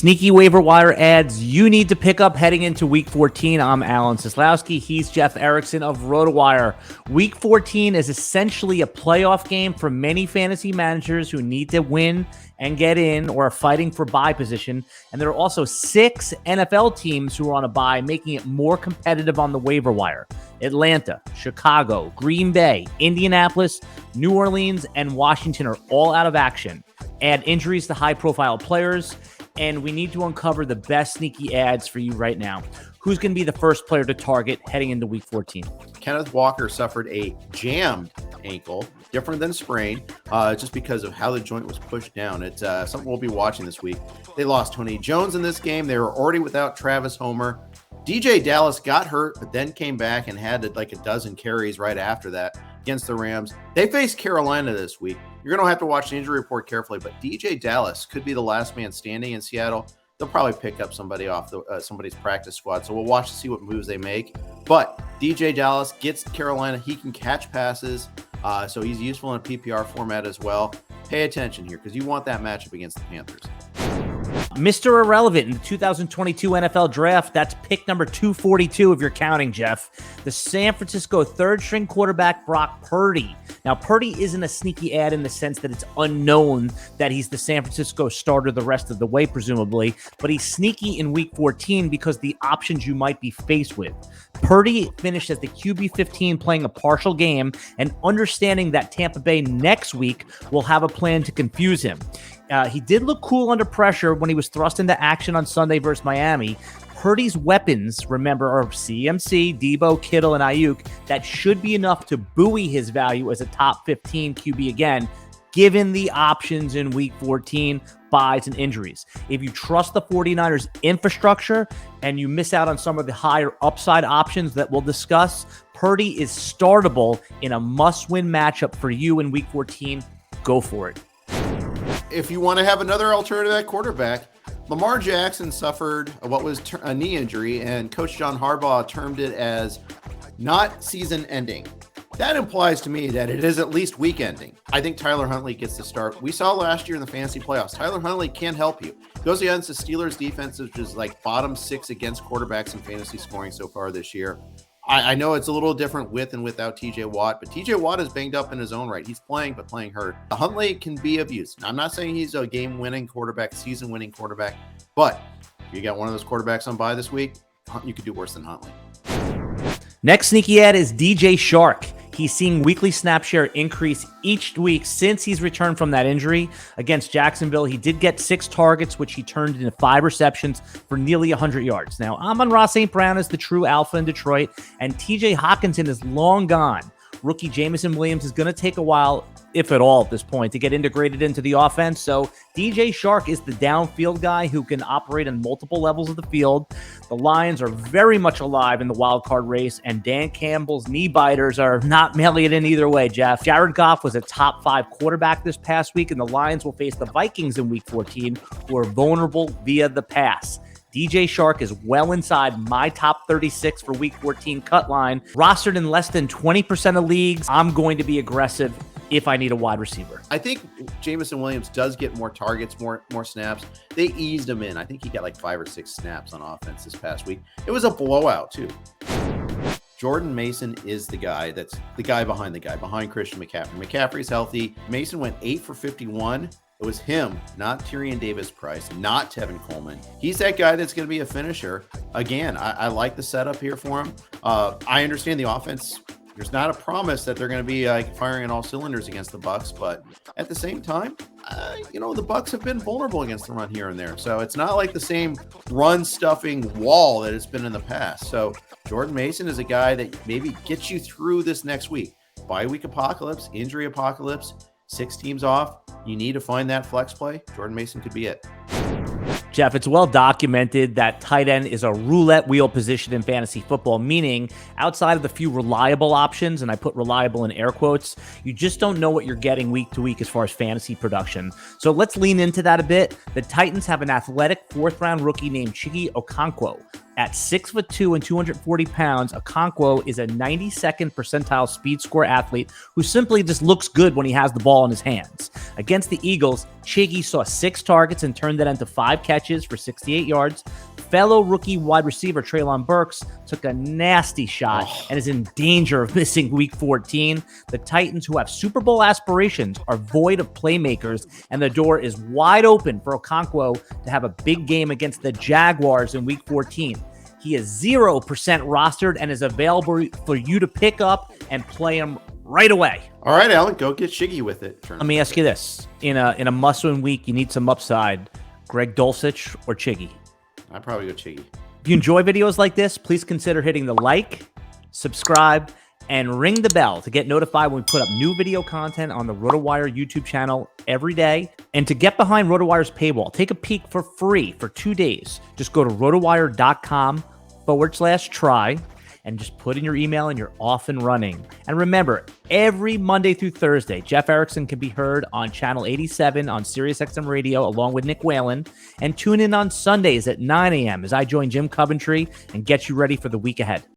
Sneaky waiver wire ads you need to pick up heading into Week 14. I'm Alan Seslowsky. He's Jeff Erickson of RotoWire. Week 14 is essentially a playoff game for many fantasy managers who need to win and get in or are fighting for bye position. And there are also 6 NFL teams who are on a bye, making it more competitive on the waiver wire. Atlanta, Chicago, Green Bay, Indianapolis, New Orleans, and Washington are all out of action. Add injuries to high-profile players, and we need to uncover the best sneaky ads for you right now. Who's going to be the first player to target heading into Week 14? Kenneth Walker suffered a jammed ankle, different than sprain, just because of how the joint was pushed down. It's something we'll be watching this week. They lost Tony Jones in this game. They were already without Travis Homer. DJ Dallas got hurt, but then came back and had like a dozen carries right after that against the Rams. They face Carolina this week. You're going to have to watch the injury report carefully, but DJ Dallas could be the last man standing in Seattle. They'll probably pick up somebody off somebody's practice squad, so we'll watch to see what moves they make. But DJ Dallas gets Carolina. He can catch passes, so he's useful in a PPR format as well. Pay attention here because you want that matchup against the Panthers. Mr. Irrelevant in the 2022 NFL Draft, that's pick number 242 if you're counting, Jeff. The San Francisco third-string quarterback, Brock Purdy. Now, Purdy isn't a sneaky ad in the sense that it's unknown that he's the San Francisco starter the rest of the way, presumably, but he's sneaky in Week 14 because the options you might be faced with. Purdy finished as the QB 15 playing a partial game and understanding that Tampa Bay next week will have a plan to confuse him. He did look cool under pressure when he was thrust into action on Sunday versus Miami. Purdy's weapons, remember, are CMC, Debo, Kittle, and Ayuk. That should be enough to buoy his value as a top 15 QB again, given the options in Week 14, buys and injuries. If you trust the 49ers infrastructure and you miss out on some of the higher upside options that we'll discuss, Purdy is startable in a must-win matchup for you in Week 14. Go for it. If you want to have another alternative at quarterback, Lamar Jackson suffered what was a knee injury, and Coach John Harbaugh termed it as not season ending. That implies to me that it is at least week ending. I think Tyler Huntley gets the start. We saw last year in the fantasy playoffs, Tyler Huntley can help you. Goes against the Steelers defense, which is like bottom 6 against quarterbacks in fantasy scoring so far this year. I know it's a little different with and without TJ Watt, but TJ Watt is banged up in his own right. He's playing, but playing hurt. Huntley can be of use. Now, I'm not saying he's a game-winning quarterback, season-winning quarterback, but if you got one of those quarterbacks on bye this week, you could do worse than Huntley. Next sneaky ad is DJ Chark. He's seeing weekly snap share increase each week since he's returned from that injury. Against Jacksonville, he did get 6 targets, which he turned into 5 receptions for nearly 100 yards. Now, Amon-Ra St. Brown is the true alpha in Detroit, and TJ Hockenson is long gone. Rookie Jameson Williams is going to take a while, if at all at this point, to get integrated into the offense. So DJ Chark is the downfield guy who can operate on multiple levels of the field. The Lions are very much alive in the wild card race, and Dan Campbell's knee biters are not mailing it in either way, Jeff. Jared Goff was a top 5 quarterback this past week, and the Lions will face the Vikings in Week 14, who are vulnerable via the pass. DJ Chark is well inside my top 36 for Week 14 cut line. Rostered in less than 20% of leagues, I'm going to be aggressive if I need a wide receiver. I think Jameson Williams does get more targets, more snaps. They eased him in. I think he got like 5 or 6 snaps on offense this past week. It was a blowout too. Jordan Mason is the guy that's the guy behind Christian McCaffrey. McCaffrey's healthy. Mason went 8 for 51. It was him, not Tyrion Davis-Price, not Tevin Coleman. He's that guy that's going to be a finisher. Again, I like the setup here for him. I understand the offense. There's not a promise that they're going to be firing on all cylinders against the Bucs, but at the same time, the Bucs have been vulnerable against the run here and there. So it's not like the same run-stuffing wall that it's been in the past. So Jordan Mason is a guy that maybe gets you through this next week. Bye week apocalypse, injury apocalypse, 6 teams off. You need to find that flex play. Jordan Mason could be it. Jeff, it's well documented that tight end is a roulette wheel position in fantasy football, meaning outside of the few reliable options, and I put reliable in air quotes, you just don't know what you're getting week to week as far as fantasy production. So let's lean into that a bit. The Titans have an athletic 4th-round rookie named Okonkwo. At 6'2" and 240 pounds, Okonkwo is a 92nd percentile speed score athlete who simply just looks good when he has the ball in his hands. Against the Eagles, Chiggy saw 6 targets and turned that into 5 catches for 68 yards. Fellow rookie wide receiver Treylon Burks took a nasty shot and is in danger of missing Week 14. The Titans, who have Super Bowl aspirations, are void of playmakers, and the door is wide open for Okonkwo to have a big game against the Jaguars in Week 14. He is 0% rostered and is available for you to pick up and play him right away. All right, Alan, go get Shiggy with it. Let me ask you this. In a must-win week, you need some upside. Greg Dulcich or Chiggy? I'd probably go Chiggy. If you enjoy videos like this, please consider hitting the like, subscribe, and ring the bell to get notified when we put up new video content on the RotoWire YouTube channel every day. And to get behind RotoWire's paywall, take a peek for free for 2 days. Just go to rotowire.com/try and just put in your email and you're off and running. And remember, every Monday through Thursday, Jeff Erickson can be heard on Channel 87 on SiriusXM Radio along with Nick Whalen. And tune in on Sundays at 9 a.m. as I join Jim Coventry and get you ready for the week ahead.